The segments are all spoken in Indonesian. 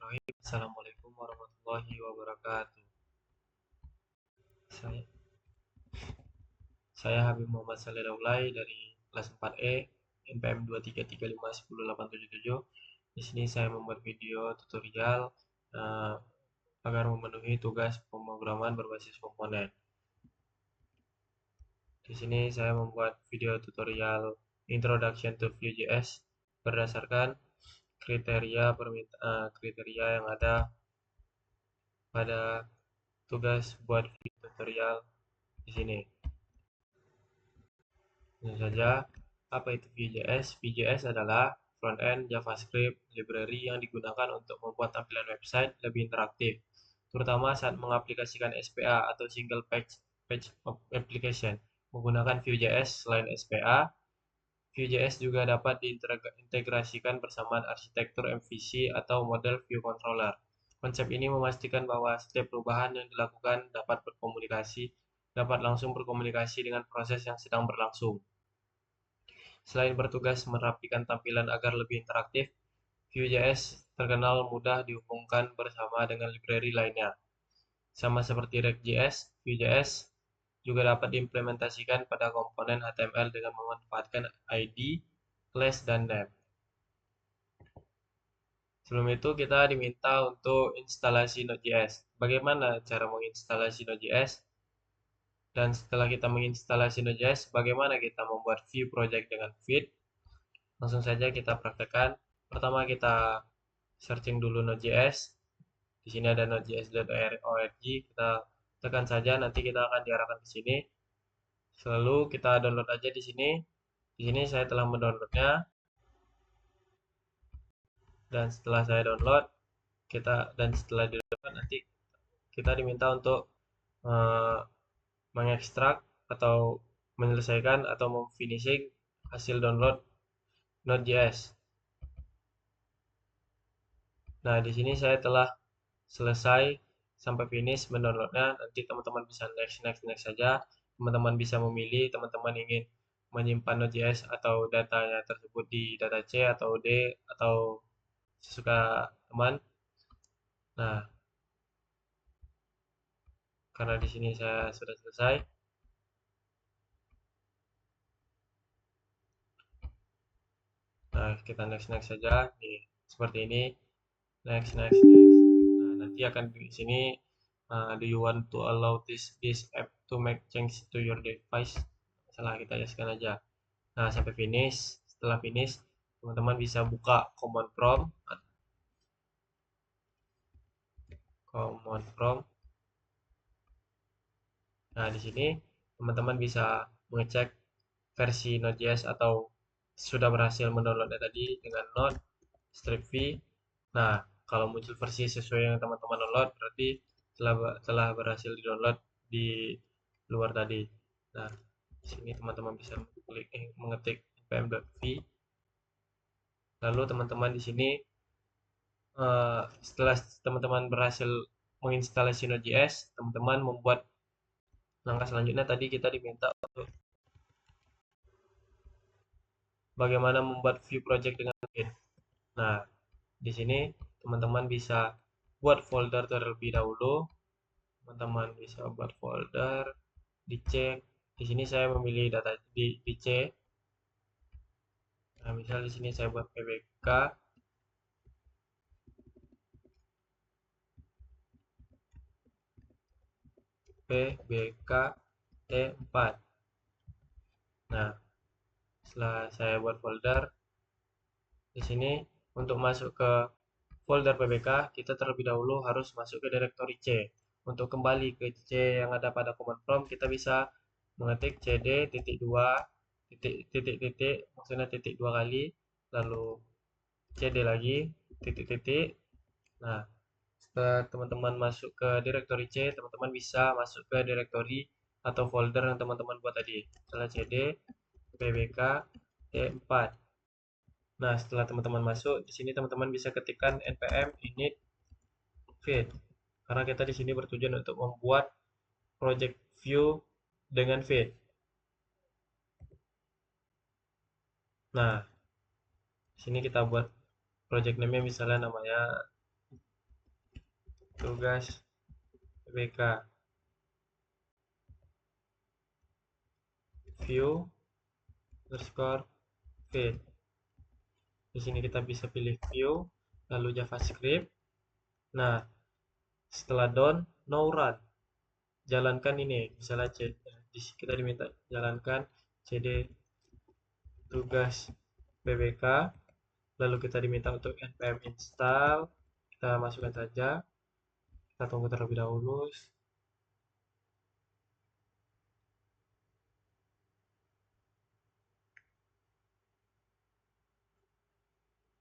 Bismillahirrahmanirrahim. Assalamualaikum warahmatullahi wabarakatuh. Saya, saya Habib Muhammad Saleh Daulay dari kelas 4E NPM 233510877. Di sini saya membuat video tutorial eh, agar memenuhi tugas pemrograman berbasis komponen. Di sini saya membuat video tutorial Introduction to Vue.js berdasarkan kriteria yang ada pada tugas buat video tutorial di sini. Tentu saja, apa itu Vue.js? Vue.js adalah front-end JavaScript library yang digunakan untuk membuat tampilan website lebih interaktif, terutama saat mengaplikasikan SPA atau Single Page Application. Menggunakan Vue.js selain SPA, Vue.js juga dapat diintegrasikan bersamaan arsitektur MVC atau model Vue Controller. Konsep ini memastikan bahwa setiap perubahan yang dilakukan dapat langsung berkomunikasi dengan proses yang sedang berlangsung. Selain bertugas merapikan tampilan agar lebih interaktif, Vue.js terkenal mudah dihubungkan bersama dengan library lainnya. Sama seperti React.js, Vue.js juga dapat diimplementasikan pada komponen HTML dengan memanfaatkan ID, class, dan name. Sebelum itu kita diminta untuk instalasi Node.js. Bagaimana cara menginstalasi Node.js? Dan setelah kita menginstalasi Node.js, bagaimana kita membuat Vue project dengan Vite? Langsung saja kita praktekkan. Pertama kita searching dulu Node.js. Di sini ada nodejs.org. Kita tekan saja, nanti kita akan diarahkan ke sini. Lalu kita download aja di sini. Di sini saya telah mendownloadnya. Dan setelah saya download, setelah di-download nanti kita diminta untuk mengekstrak atau menyelesaikan atau memfinishing hasil download Node.js. Nah, di sini saya telah selesai sampai finish mendownloadnya. Nanti teman-teman bisa next saja. Teman-teman bisa memilih teman-teman ingin menyimpan Node.js atau datanya tersebut di data C atau D atau sesuka teman. Nah, karena di sini saya sudah selesai. Nah, kita next saja. Nih, seperti ini. Next. Nah, nanti akan di sini do you want to allow this app to make change to your device? Salah, kita jelaskan aja. Nah, sampai finish. Setelah finish, teman-teman bisa buka command prompt. Nah, di sini teman-teman bisa mengecek versi Node.js atau sudah berhasil mendownloadnya tadi dengan Node strip v. Nah, kalau muncul versi sesuai yang teman-teman download, berarti telah berhasil di-download di luar tadi. Nah, di sini teman-teman bisa mengetik npm.v. Lalu teman-teman di sini setelah teman-teman berhasil menginstalasi Node.js, teman-teman membuat langkah selanjutnya. Tadi kita diminta untuk bagaimana membuat Vue project dengan Vite. Nah, di sini teman-teman bisa buat folder terlebih dahulu. Teman-teman bisa buat folder, dicek. Di sini saya memilih data di C. Nah, misal di sini saya buat pbk T4. Nah, setelah saya buat folder di sini, untuk masuk ke folder pbk, kita terlebih dahulu harus masuk ke directory C. Untuk kembali ke C yang ada pada command prompt, kita bisa mengetik cd titik dua titik maksudnya titik dua kali, lalu cd lagi titik. Nah, setelah teman-teman masuk ke directory C, teman-teman bisa masuk ke directory atau folder yang teman-teman buat tadi. Setelah cd pbk t4. Nah, setelah teman-teman masuk, di sini teman-teman bisa ketikkan npm init Vite. Karena kita di sini bertujuan untuk membuat project Vue dengan Vite. Nah, di sini kita buat project name-nya misalnya namanya tugas PBK view underscore feed. Di sini kita bisa pilih view, lalu JavaScript. Nah, setelah done, no run. Jalankan ini, misalnya kita diminta jalankan cd tugas PBK, lalu kita diminta untuk npm install, kita masukkan saja, kita tunggu terlebih dahulu.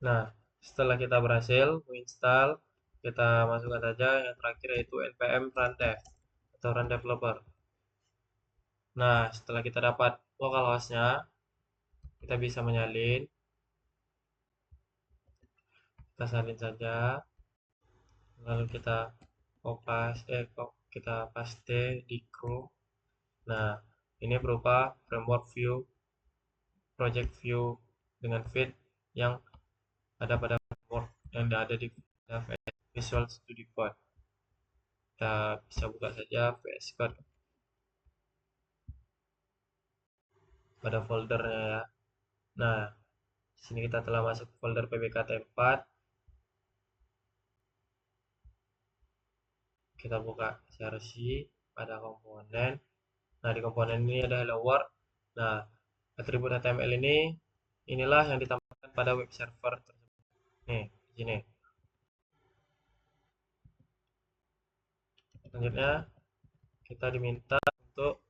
Nah, setelah kita berhasil menginstal, kita masukkan saja yang terakhir yaitu npm run dev atau run developer. Nah, setelah kita dapat localhost-nya, kita bisa menyalin. Kita salin saja, lalu kita kita paste di Chrome. Nah, ini berupa framework view, project view dengan feed yang ada pada framework yang ada di Visual Studio Code. Kita bisa buka saja VS Code pada foldernya ya. Nah, di sini kita telah masuk folder pbkt4. Kita buka CRC pada komponen. Nah, di komponen ini ada hello world. Nah, atribut HTML inilah yang ditambahkan pada web server tersebut. Nih, di sini. Selanjutnya, kita diminta untuk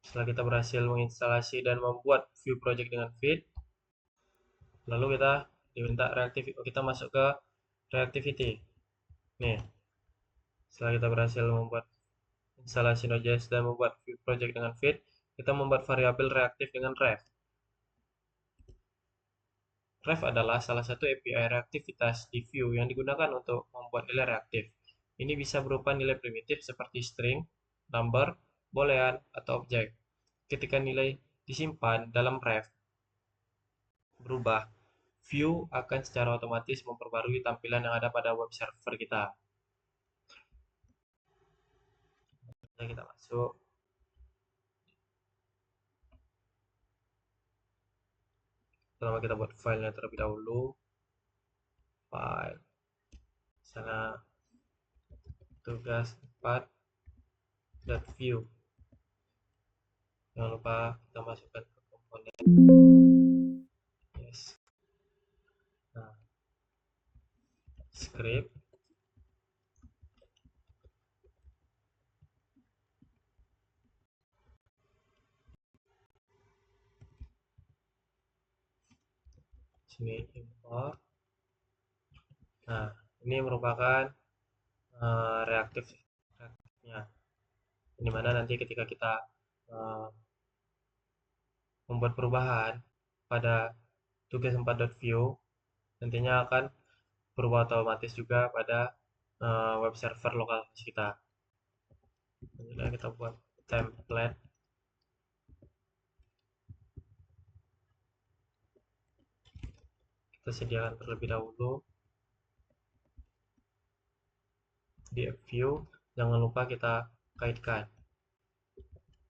setelah kita berhasil menginstalasi dan membuat view project dengan feed, lalu kita diminta kita masuk ke reactivity. Nih, setelah kita berhasil membuat instalasi Node.js dan membuat view project dengan feed, kita membuat variabel reaktif dengan ref. Ref adalah salah satu API reaktivitas di view yang digunakan untuk membuat nilai reaktif. Ini bisa berupa nilai primitif seperti string, number, boolean, atau objek. Ketika nilai disimpan dalam ref berubah, view akan secara otomatis memperbarui tampilan yang ada pada web server kita. Kita masuk. Pertama kita buat filenya terlebih dahulu. File. Sana tugas 4.view. Jangan lupa kita masukkan ke komponen. Yes. Nah, script. Sini import. Nah, ini merupakan reaktifnya. Dimana nanti ketika kita membuat perubahan pada tugas 4.view, nantinya akan berubah otomatis juga pada web server lokal kita. Selanjutnya kita buat template. Kita sediakan terlebih dahulu di view. Jangan lupa kita kaitkan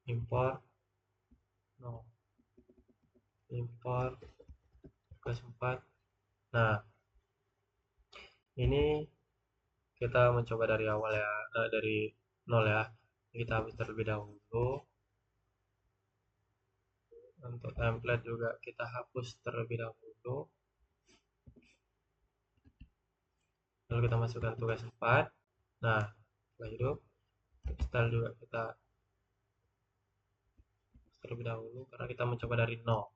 import import tugas 4. Nah, ini kita mencoba dari awal ya, dari nol ya. Kita hapus terlebih dahulu. Untuk template juga kita hapus terlebih dahulu. Lalu kita masukkan tugas 4. Nah, setelah itu install juga kita terlebih dahulu karena kita mencoba dari nol.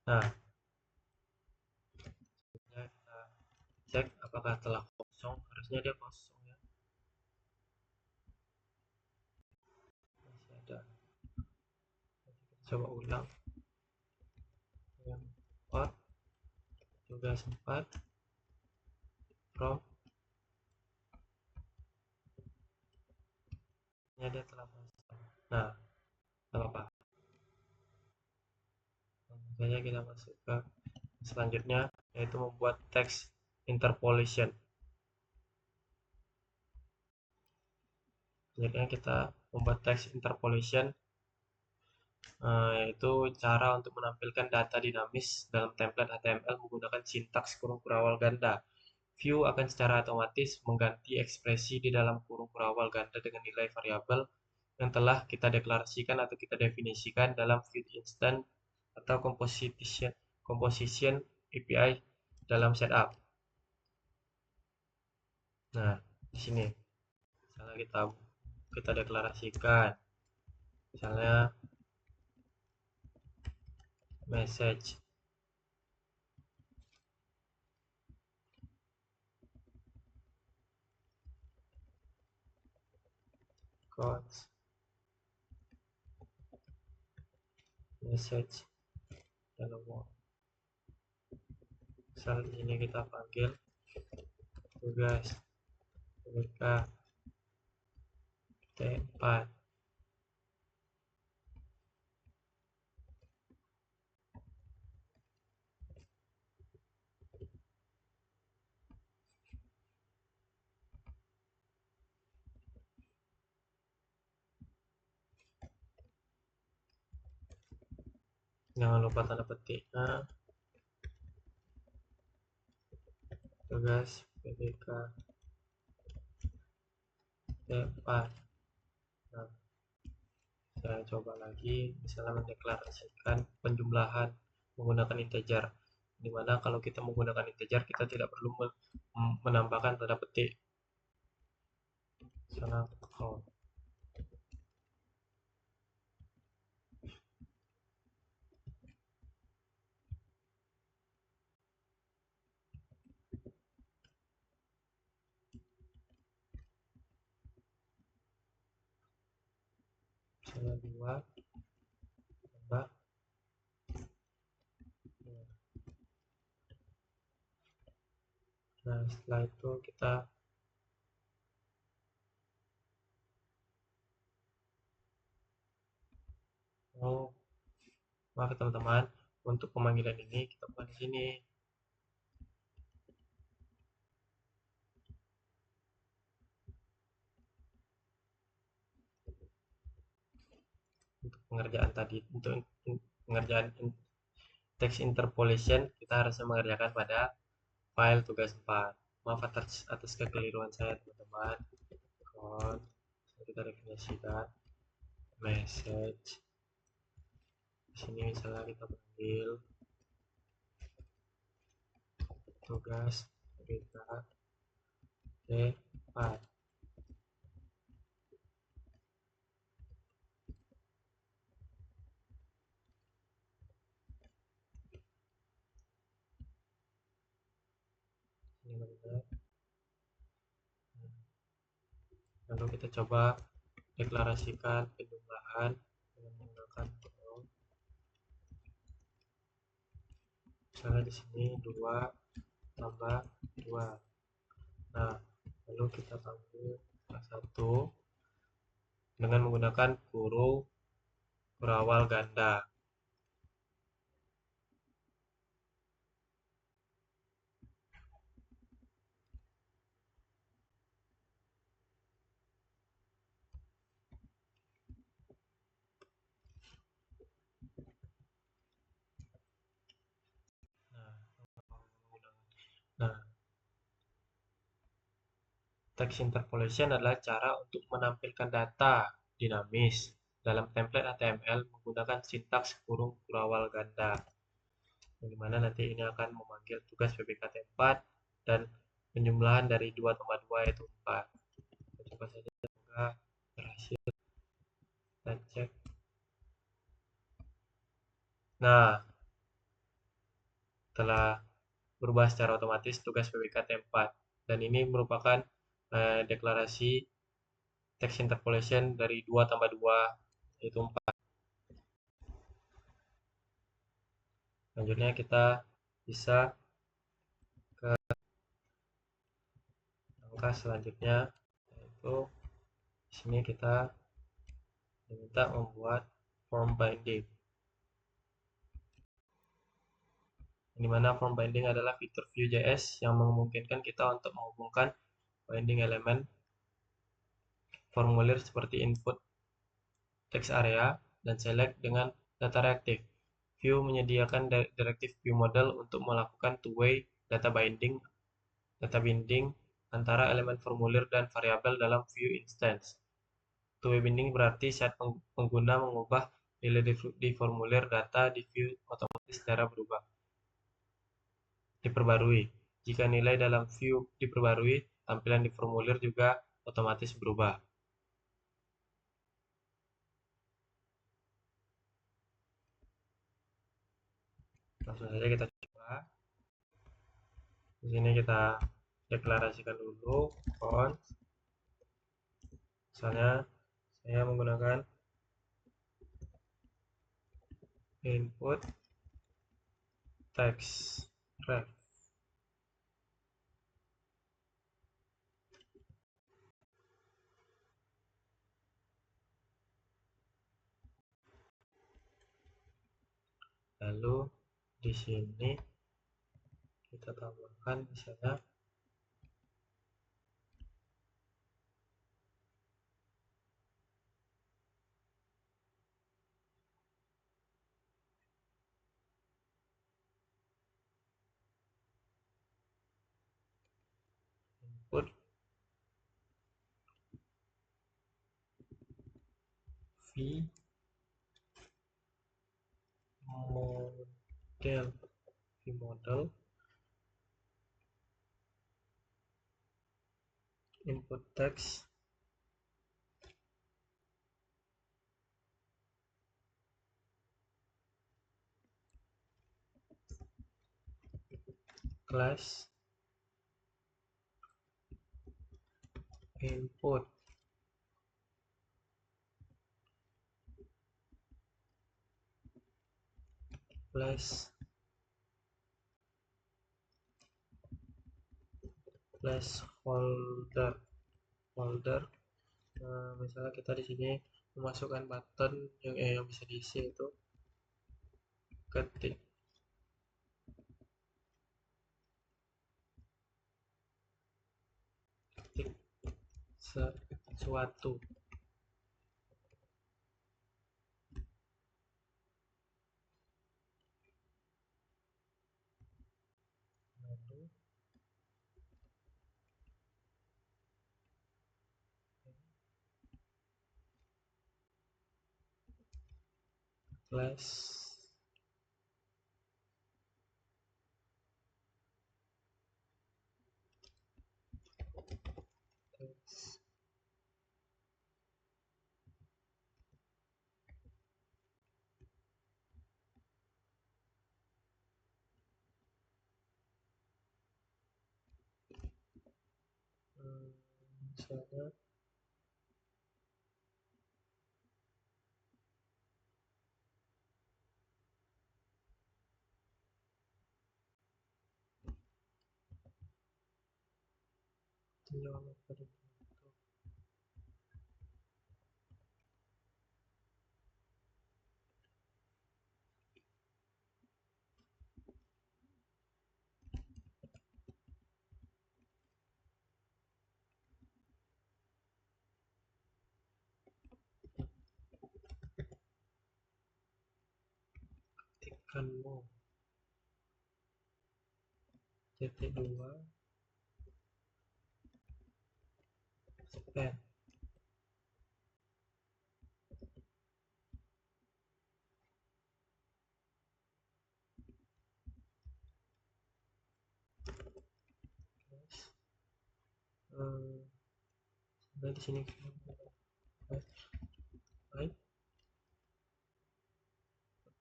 Nah, kita cek apakah telah kosong. Harusnya dia kosong ya. Masih ada. Kita coba ulang. Import tugas 4 from. Dia telah kosong. Nah, apa-apa. Langsung saja kita masuk ke selanjutnya, yaitu membuat teks interpolation. Selanjutnya kita membuat text interpolation, yaitu cara untuk menampilkan data dinamis dalam template HTML menggunakan sintaks kurung kurawal ganda. View akan secara otomatis mengganti ekspresi di dalam kurung kurawal ganda dengan nilai variabel yang telah kita deklarasikan atau kita definisikan dalam view instant atau composition API dalam setup. Nah, di sini misalnya kita deklarasikan misalnya message codes message hello world. Misal ini kita panggil tugas PPK T4. Jangan lupa tanda petiknya, tugas PPK T4. Nah, saya coba lagi, misalnya mendeklarasikan penjumlahan menggunakan integer, dimana kalau kita menggunakan integer kita tidak perlu menambahkan tanda petik. Misalnya count. Misalnya 2 tambah 2. Nah, setelah itu kita maka teman-teman, untuk pemanggilan ini kita buat di sini. Untuk pengerjaan tadi, untuk pengerjaan text interpolation, kita harusnya mengerjakan pada file tugas 4. Maaf atas kekeliruan saya, teman-teman. Kita definisikan message. Di sini misalnya kita panggil tugas kita T4. Ini benar. Lalu kita coba deklarasikan penjumlahan dengan menggunakan from. Misalnya di sini 2 tambah 2. Nah, lalu kita panggil salah satu dengan menggunakan kurung kurawal ganda. Nah, text interpolation adalah cara untuk menampilkan data dinamis dalam template HTML menggunakan sintaks kurung kurawal ganda. Bagaimana nanti ini akan memanggil tugas PPKT4 dan penjumlahan dari 2 tambah 2 yaitu 4. Kita coba saja, semoga berhasil. Kita cek. Nah, telah berubah secara otomatis tugas PPKT4, dan ini merupakan deklarasi text interpolation dari 2 tambah 2 yaitu 4. Selanjutnya kita bisa ke langkah selanjutnya, yaitu di sini kita diminta membuat form binding. di mana form binding adalah fitur Vue.js yang memungkinkan kita untuk menghubungkan binding elemen formulir seperti input text area dan select dengan data reaktif. Vue menyediakan direktif view model untuk melakukan two-way data binding antara elemen formulir dan variabel dalam Vue instance. Two-way binding berarti saat pengguna mengubah nilai di formulir, data di Vue otomatis secara diperbarui. Jika nilai dalam Vue diperbarui, tampilan di formulir juga otomatis berubah. Langsung saja kita coba. Di sini kita deklarasikan dulu font. Misalnya saya menggunakan input text ref. Lalu di sini kita tambahkan misalnya input v model input text class input placeholder misalnya kita di sini memasukkan button yang bisa diisi itu ketik sesuatu. Lalu class text misalnya ketikkanmu titik 2 span nah di sini right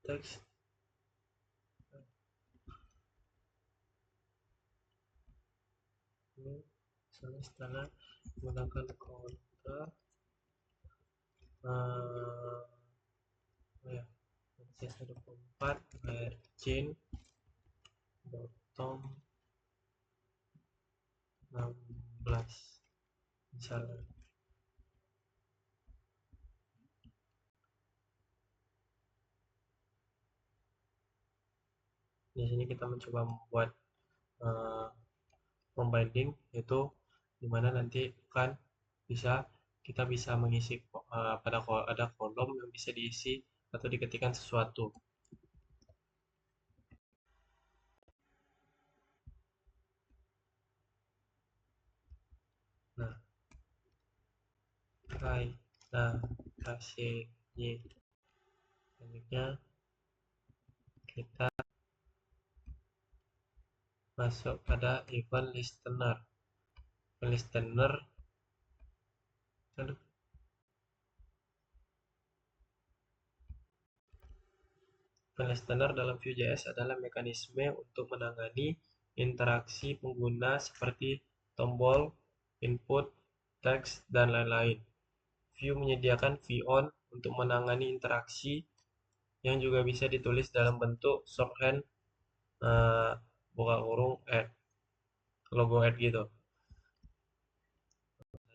text ini misalnya setelah menggunakan counter ya CS24 margin bottom 16 misalnya. Di sini kita mencoba membuat form binding, yaitu dimana nanti kan kita bisa mengisi ada kolom yang bisa diisi atau diketikkan sesuatu. Nah, kasih selanjutnya kita masuk pada event listener. Event listener dalam Vue.js adalah mekanisme untuk menangani interaksi pengguna seperti tombol, input, teks, dan lain-lain. Vue menyediakan Vue.on untuk menangani interaksi yang juga bisa ditulis dalam bentuk shorthand buka kurung logo add gitu.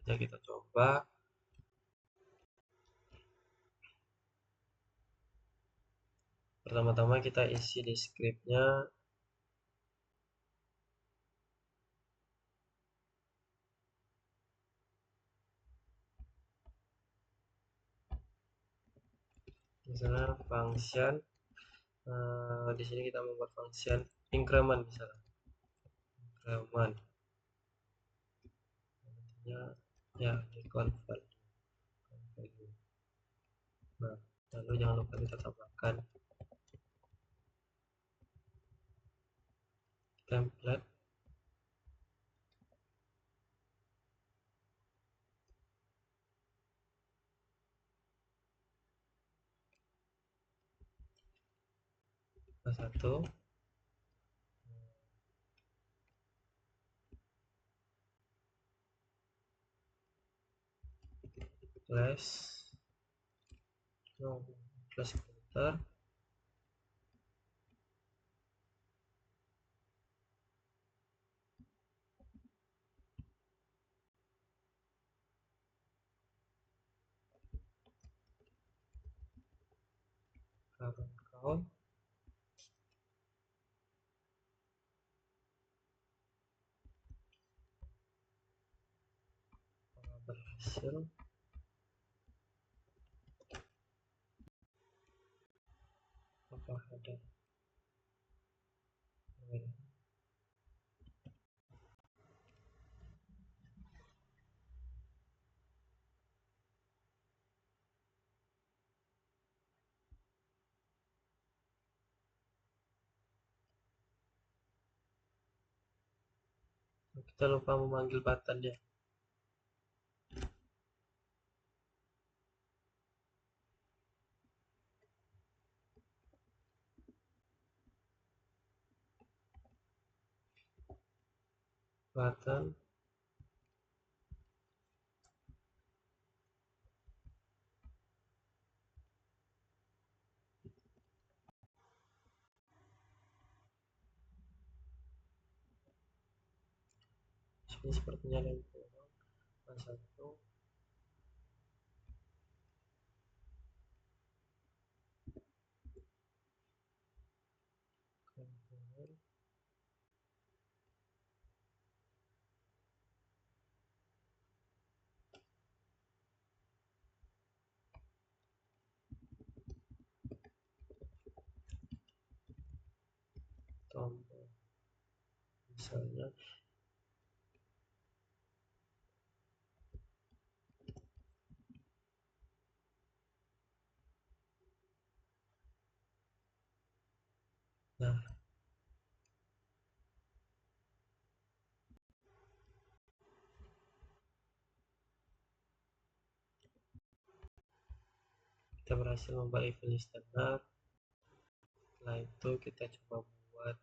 Saja kita coba. Pertama-tama kita isi di scriptnya. Misalnya function di sini kita membuat function increment misalnya. Increment. Ya di convert. Nah, lalu jangan lupa kita tambahkan template satu plus filter current count berhasil. Apa ada kita lupa memanggil button ya. Button ini sepertinya ada yang kurang. Satu tombol misalnya. Nah, kita berhasil membuat event listener. Setelah itu kita coba buat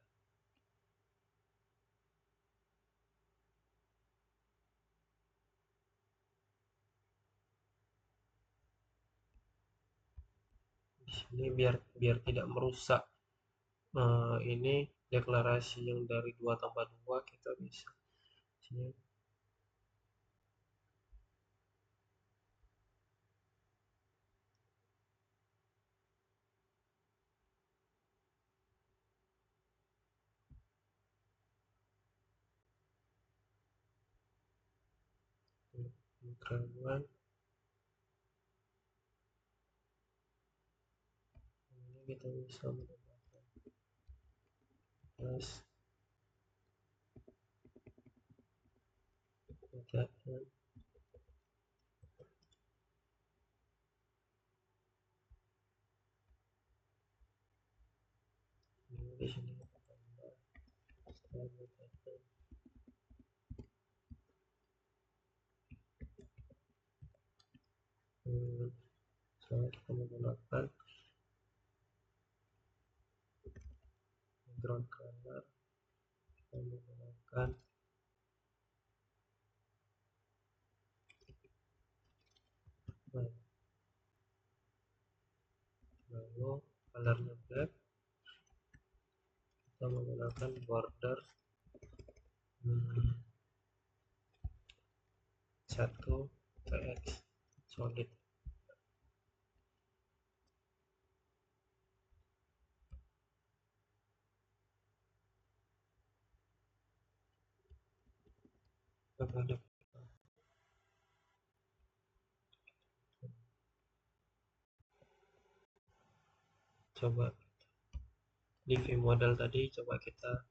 di sini biar tidak merusak ini deklarasi yang dari 2+2 kita bisa sini background. Ini kita bisa menambahkan plus metadata. Ini di sini kita tambah style metadata. Misalnya kita menggunakan background color, kita menggunakan white, lalu colornya black, kita menggunakan border 1 px solid. Kepada coba di view model tadi, coba kita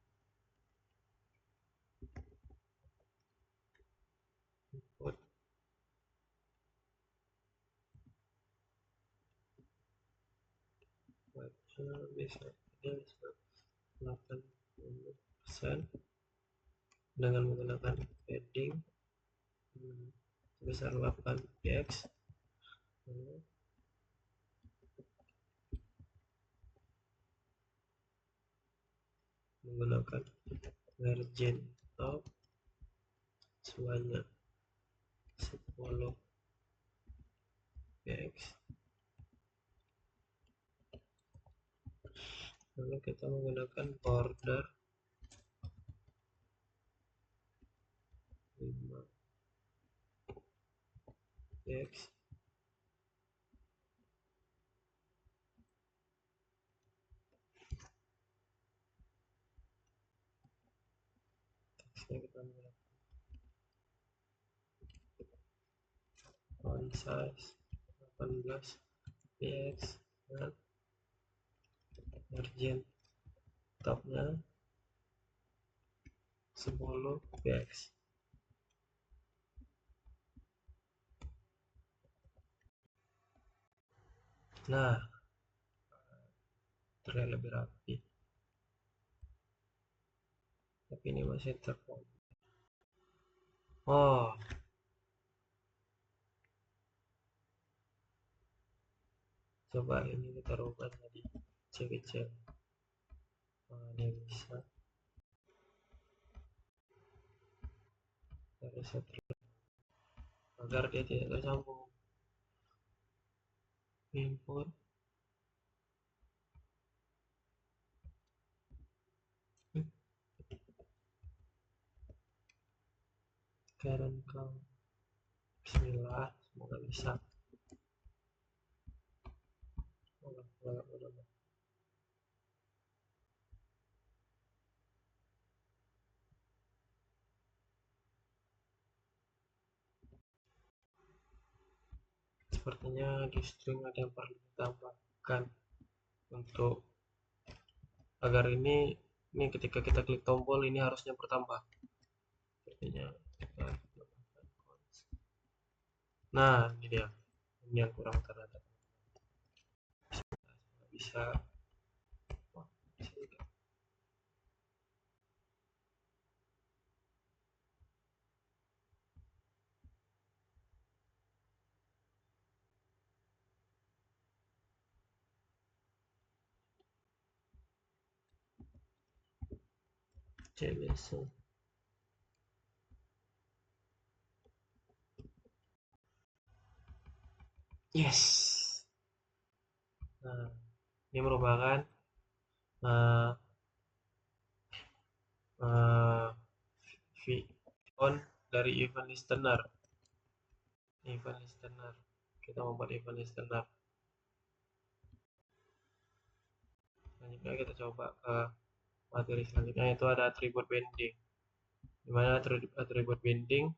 input webnya, bisa 80% dengan menggunakan padding sebesar 8 px, lalu menggunakan margin top semuanya 10 px, lalu kita menggunakan border 5 px, teksnya kita menggunakan font size 18 px dan margin topnya 10 px. Nah, terlihat lebih rapi, tapi ini masih terpotong. Oh, coba ini kita rubah tadi kecil-kecil. Dia bisa reset agar dia tidak tersambung. Input current count. Bismillah, semoga bisa. Sepertinya di string ada yang perlu ditambahkan untuk agar ini ketika kita klik tombol ini harusnya bertambah. Sepertinya kita tambahkan const. Nah, ini dia. Ini yang kurang terlihat. Bisa. Wah, bisa juga. CBC. Yes. Nah, ini merupakan on dari event listener. Kita membuat event listener. Selanjutnya kita coba ke materi selanjutnya, itu ada attribute binding. Dimana attribute binding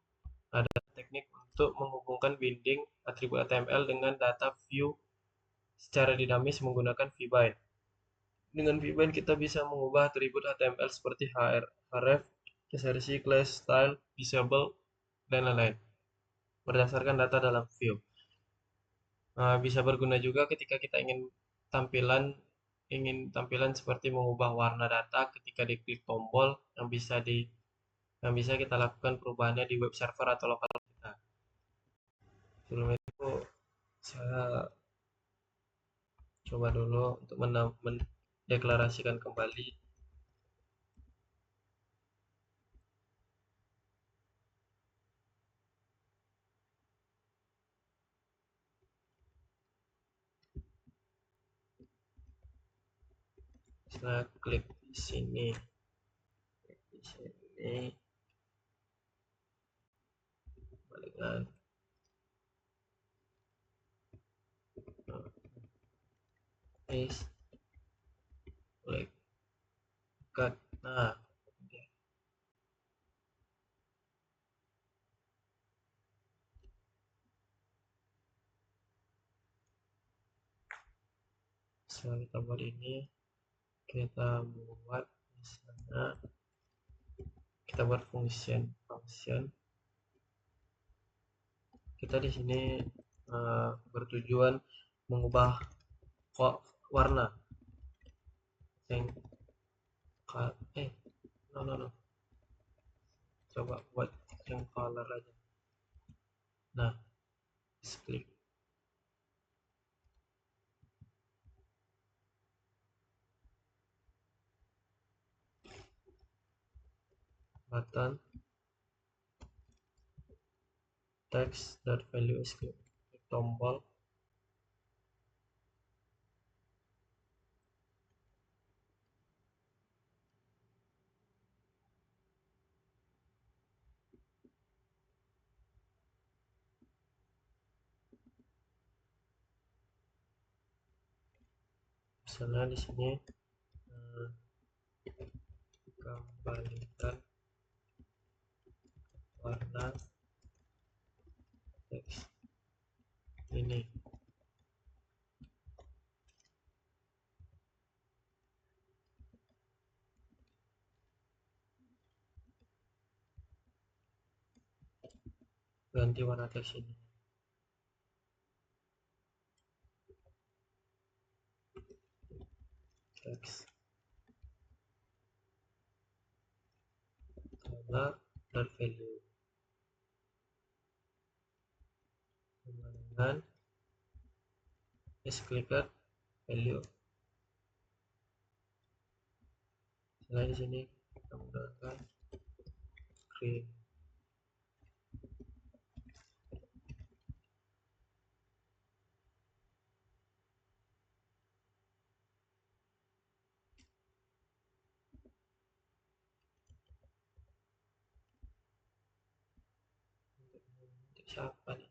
ada teknik untuk menghubungkan binding atribut HTML dengan data view secara dinamis menggunakan vbind. Dengan vbind kita bisa mengubah atribut HTML seperti href, src, class, style, disable, dan lain-lain berdasarkan data dalam view. Bisa berguna juga ketika kita ingin tampilan seperti mengubah warna data ketika diklik tombol yang bisa kita lakukan perubahannya di web server atau lokal kita. Sebelum itu saya coba dulu untuk mendeklarasikan kembali. Saya klik di sini, balikkan. Paste, klik, cut. Nah, setelah kita buat ini, kita buat misalnya kita buat function. Kita di sini bertujuan mengubah warna yang no, coba buat yang color aja. Nah, klik button text.value is klik tombol. Misalnya di sini kembalikan warna teks ini. Ganti warna teks ini. Teks color dan value dengan clicker value. Selain di sini kita menggunakan screen. Untuk siapa nih?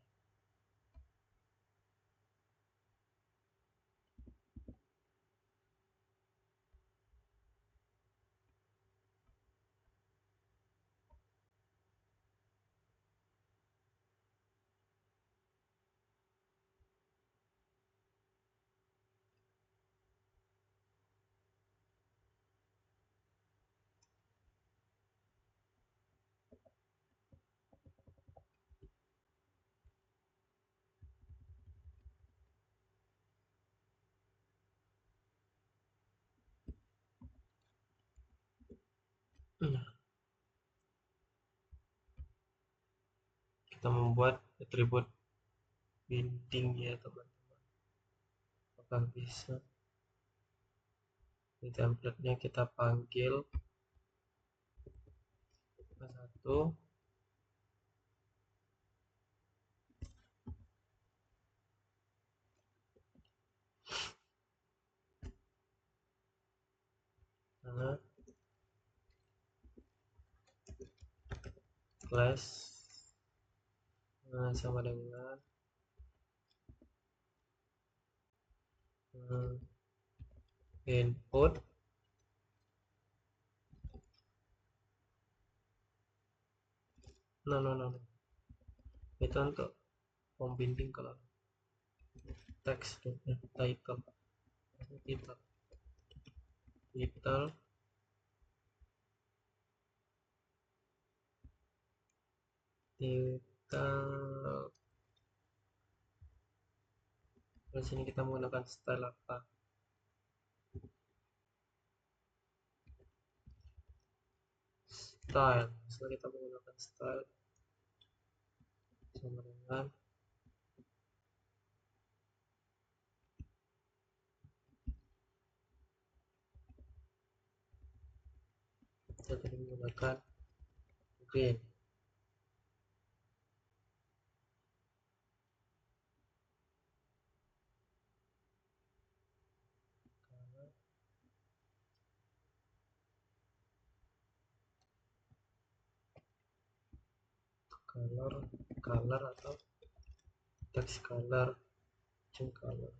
Kita membuat atribut binding ya teman-teman. Apakah bisa? Di template-nya kita panggil satu. Class sama dengan input no Itu untuk membinding kalau teks title title title title. Di sini kita menggunakan style apa? Style. Setelah kita menggunakan style sama dengan kita tadi menggunakan green. Color atau text color, color.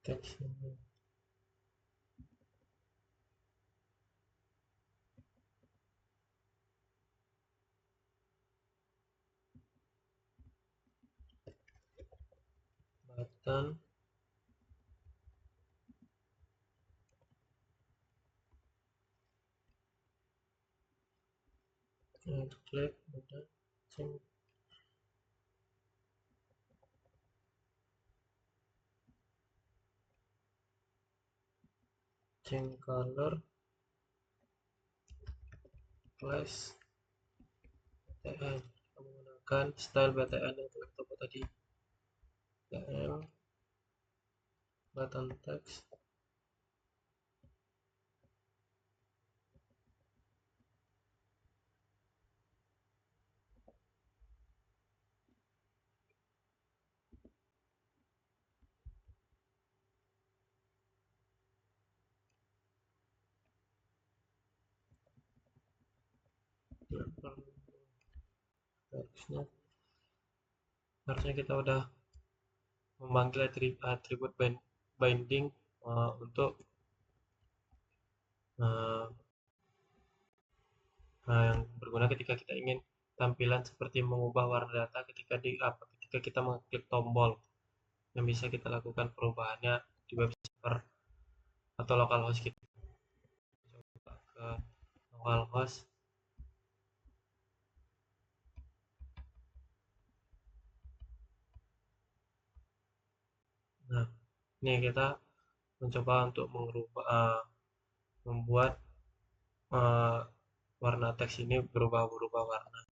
Text ini button untuk klik udah change color plus BTN. Kita menggunakan style BTN yang telah kita buat tadi. BTN button text textnya. Harusnya kita udah memanggil atribut binding untuk yang berguna ketika kita ingin tampilan seperti mengubah warna data ketika kita mengklik tombol, yang bisa kita lakukan perubahannya di web server atau localhost kita. Coba ke localhost. Nah, ini kita mencoba untuk membuat warna teks ini berubah warna.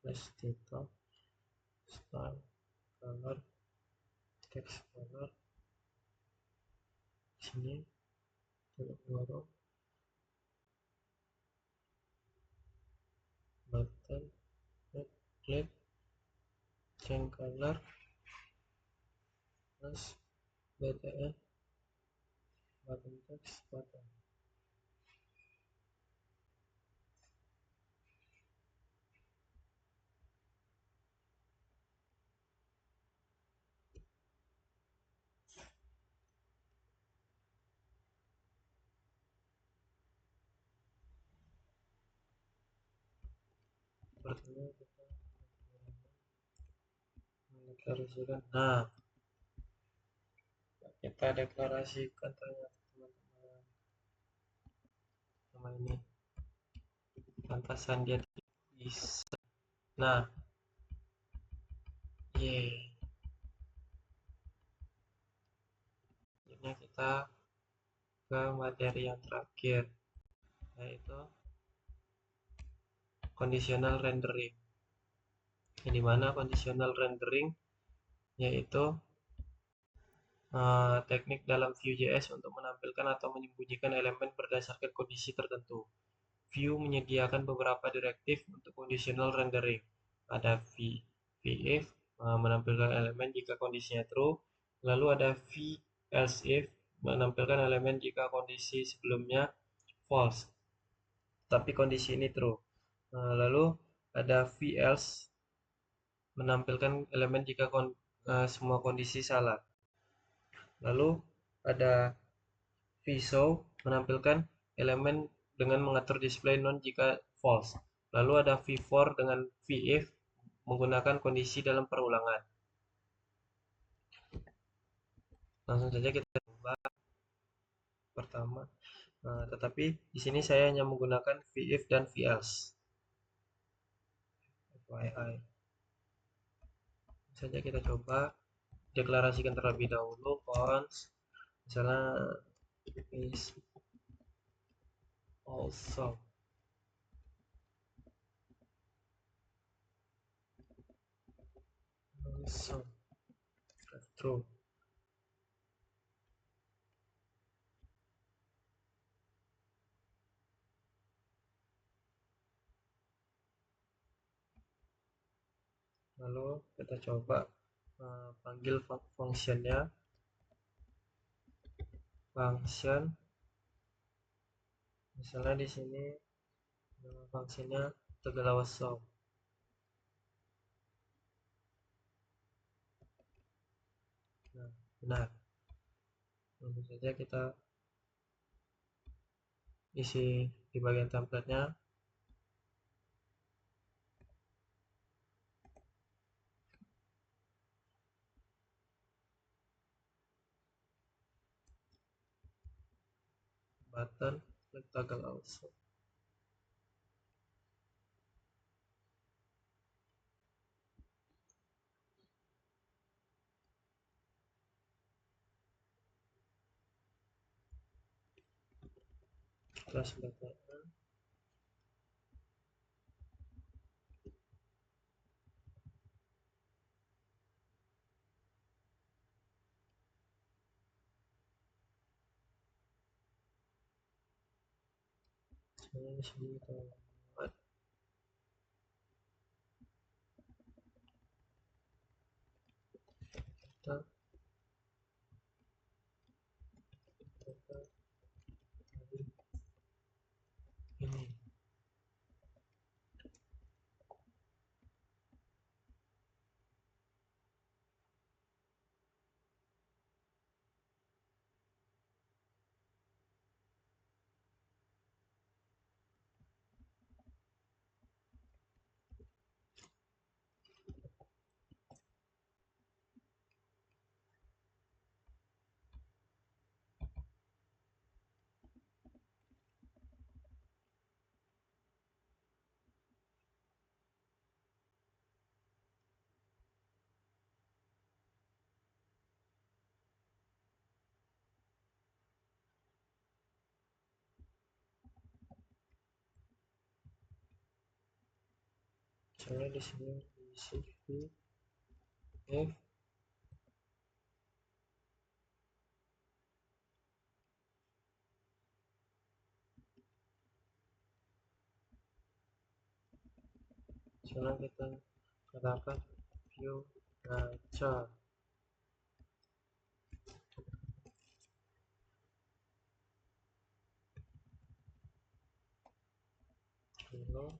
Plus title, style, color, text color. Sini untuk baru button klik change color plus BTN button text button. Sepertinya kita mendeklarasikan. Nah, kita deklarasikan ternyata teman-teman sama ini pantasan dia bisa. Nah, akhirnya kita ke materi yang terakhir, yaitu conditional rendering. Yang dimana conditional rendering yaitu teknik dalam Vue.js untuk menampilkan atau menyembunyikan elemen berdasarkan kondisi tertentu. Vue menyediakan beberapa direktif untuk conditional rendering. Ada v-if menampilkan elemen jika kondisinya true, lalu ada v-else if menampilkan elemen jika kondisi sebelumnya false, tapi kondisi ini true. Lalu ada v-else menampilkan elemen jika semua kondisi salah. Lalu ada vShow menampilkan elemen dengan mengatur display none jika false. Lalu ada v-for dengan v-if menggunakan kondisi dalam perulangan. Langsung saja kita coba pertama. Tetapi di sini saya hanya menggunakan v-if dan v-else. FYI. Saja kita coba deklarasikan terlebih dahulu const misalnya is also true. Lalu kita coba panggil functionnya, function misalnya di sini nama functionnya Toggleawesome. Nah, benar. Lalu saja kita isi di bagian template-nya. Button klik Toggleawesome. Terus button di sini kita buat kita ini. Misalnya di sini isi v-if misalnya kita katakan view gacha. Lalu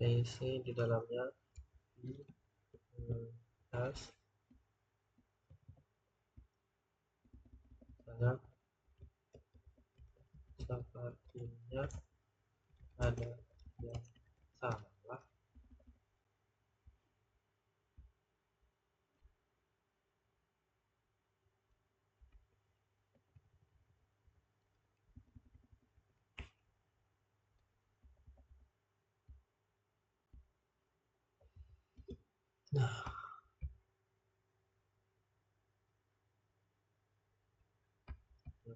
kita isi di dalamnya as misalnya Sepertinya ada yang salah. Nah,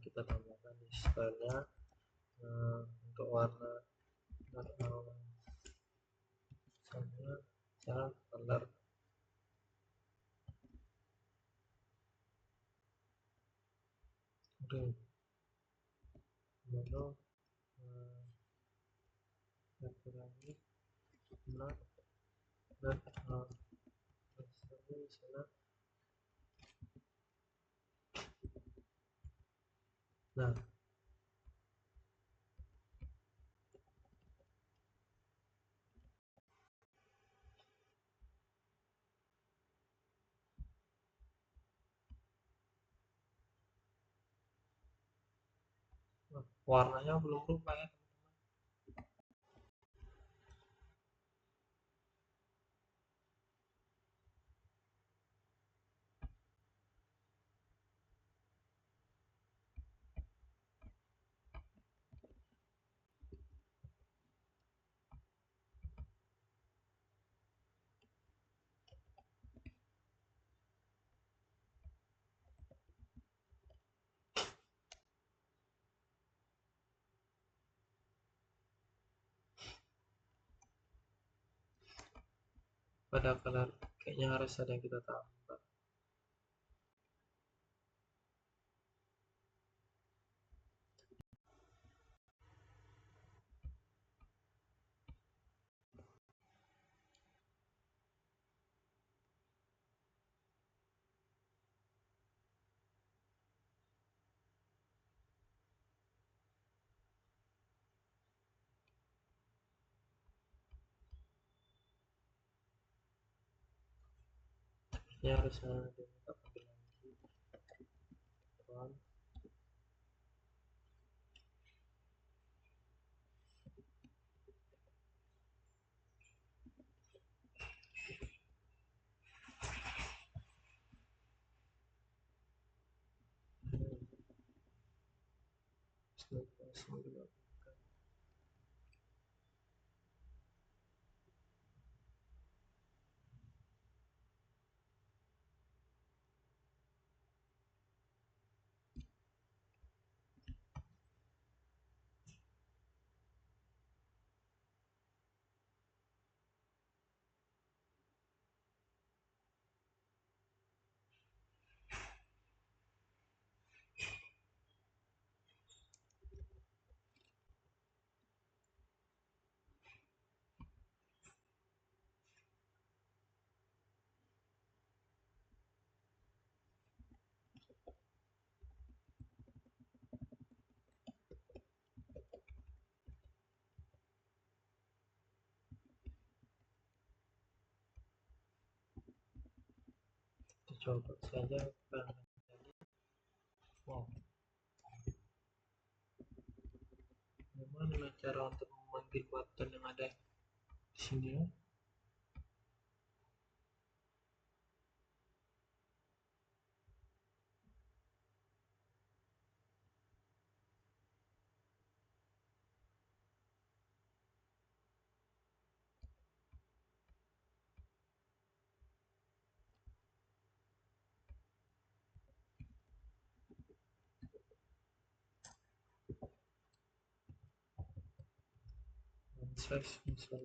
kita tambahkan di stylenya. Untuk warna misalnya color green, lalu lagi black dan misalnya. Nah, warnanya belum berubah ya. Pada color kayaknya harus ada yang kita tambah. Ini harus ada yang kita ambil lagi. Kita coba saja. Wow, gimana cara untuk memanggil button yang ada di sini ya? Size misalnya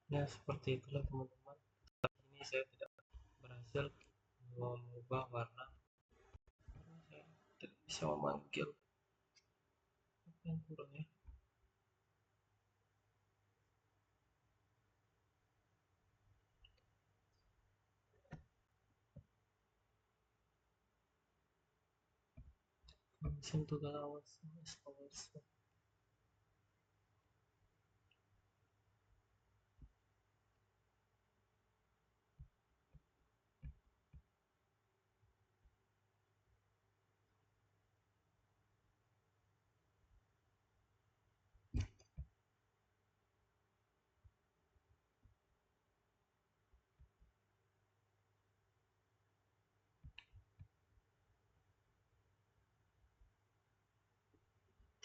Ya, seperti itulah teman-teman. Ini saya tidak berhasil mengubah warna karena saya tidak bisa memanggil. Apa yang kurang ya? Function toggle hours.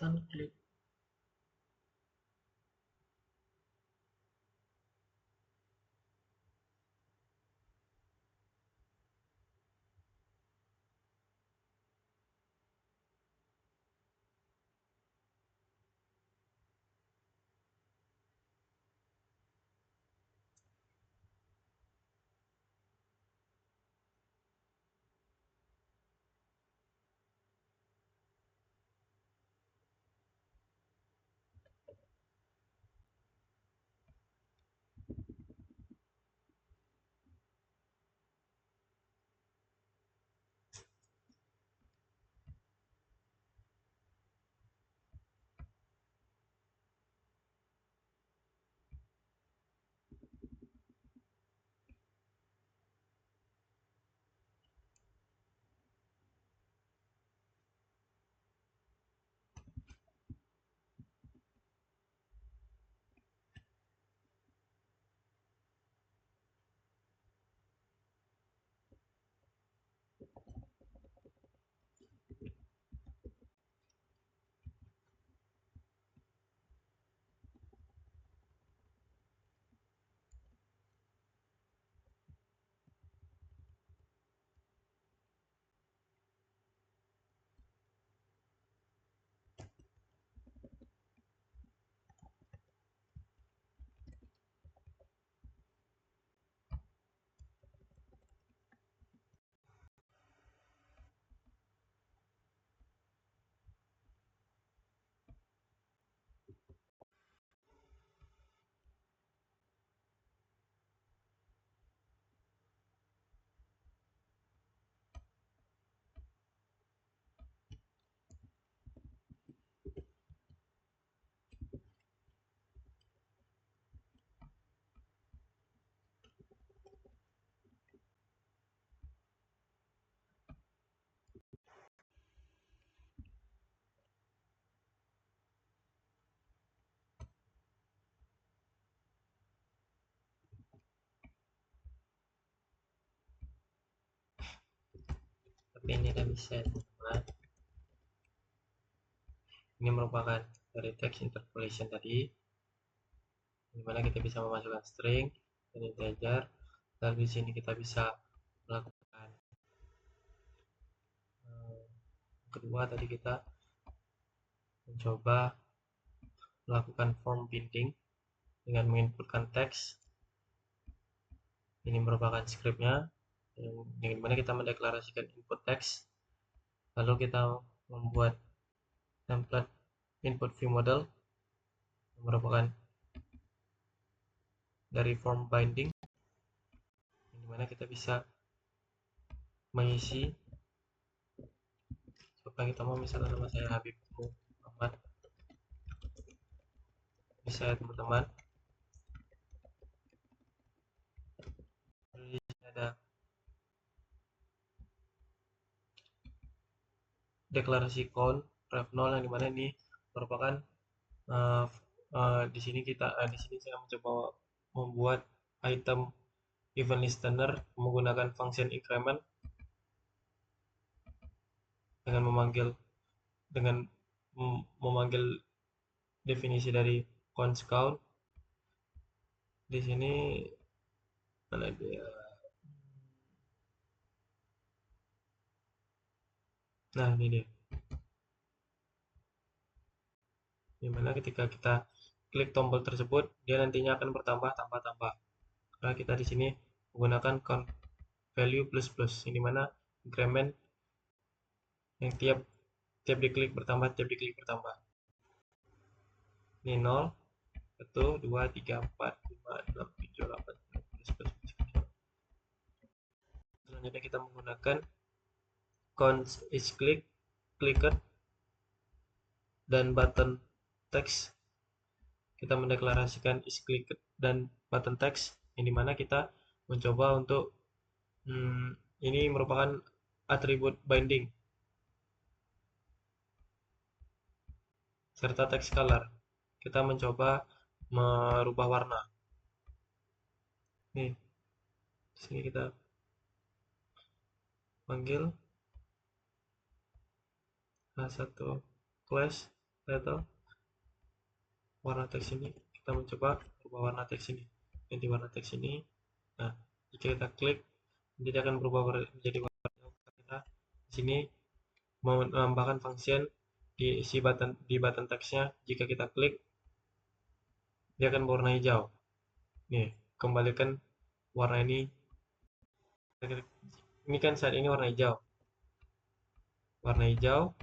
Dan klik. Tapi ini tidak bisa ya teman-teman. Ini merupakan dari text interpolation tadi, dimana kita bisa memasukkan string dan integer. Lalu di sini kita bisa melakukan kedua tadi kita mencoba melakukan form binding dengan menginputkan teks. Ini merupakan scriptnya, yang dimana kita mendeklarasikan input teks. Lalu kita membuat template input view model yang merupakan dari form binding, yang dimana kita bisa mengisi. Coba kita mau misalnya nama saya Habib Muhammad, bisa ya teman-teman. Di sini ada deklarasi count ref 0 yang dimana ini merupakan di sini di sini saya mencoba membuat item event listener menggunakan function increment dengan memanggil definisi dari const count. Di sini mana dia? Nah, ini dia. Dimana ketika kita klik tombol tersebut, dia nantinya akan bertambah tambah. Karena kita di sini menggunakan count value plus plus, ini mana increment yang tiap diklik bertambah, Ini 0, 1, 2, 3, 4, 5, 6, 7, 8, 9, 10, 11. Selanjutnya kita menggunakan count is clicked dan button text. Kita mendeklarasikan is clicked dan button text, yang dimana kita mencoba untuk ini merupakan atribut binding serta text color. Kita mencoba merubah warna. Nih, sini kita panggil satu class title warna teks ini. Kita mencoba berubah warna teks ini, ganti warna teks ini. Nah, jika kita klik, jadi akan berubah menjadi warna hijau. Kita di sini mau menambahkan function di button teksnya. Jika kita klik, dia akan berwarna hijau. Nih, kembalikan warna ini. Ini kan saat ini warna hijau. Warna hijau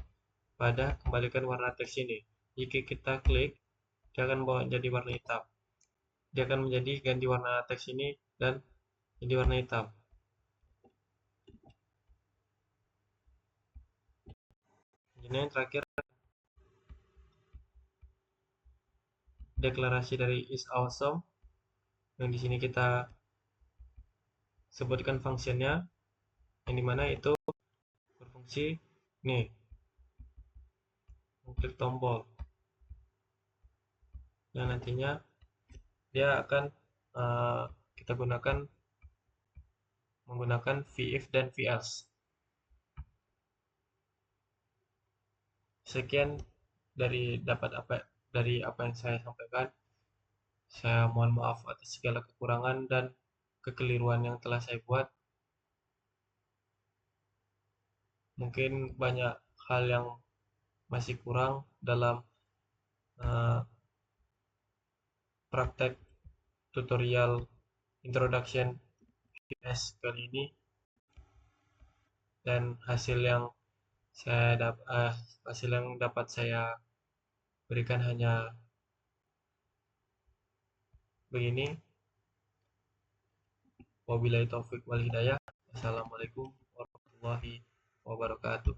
pada kembalikan warna teks ini. Jika kita klik, dia akan jadi warna hitam. Dia akan menjadi ganti warna teks ini dan jadi warna hitam. Jadi yang terakhir, deklarasi dari is awesome, yang di sini kita sebutkan fungsinya, yang dimana itu berfungsi nih, klik tombol, yang nantinya dia akan kita menggunakan vif dan velse. Sekian dari apa yang saya sampaikan. Saya mohon maaf atas segala kekurangan dan kekeliruan yang telah saya buat. Mungkin banyak hal yang masih kurang dalam praktek tutorial introduction JS kali ini, dan hasil yang dapat saya berikan hanya begini. Wabillahi taufik wal hidayah. Wassalamualaikum warahmatullahi wabarakatuh.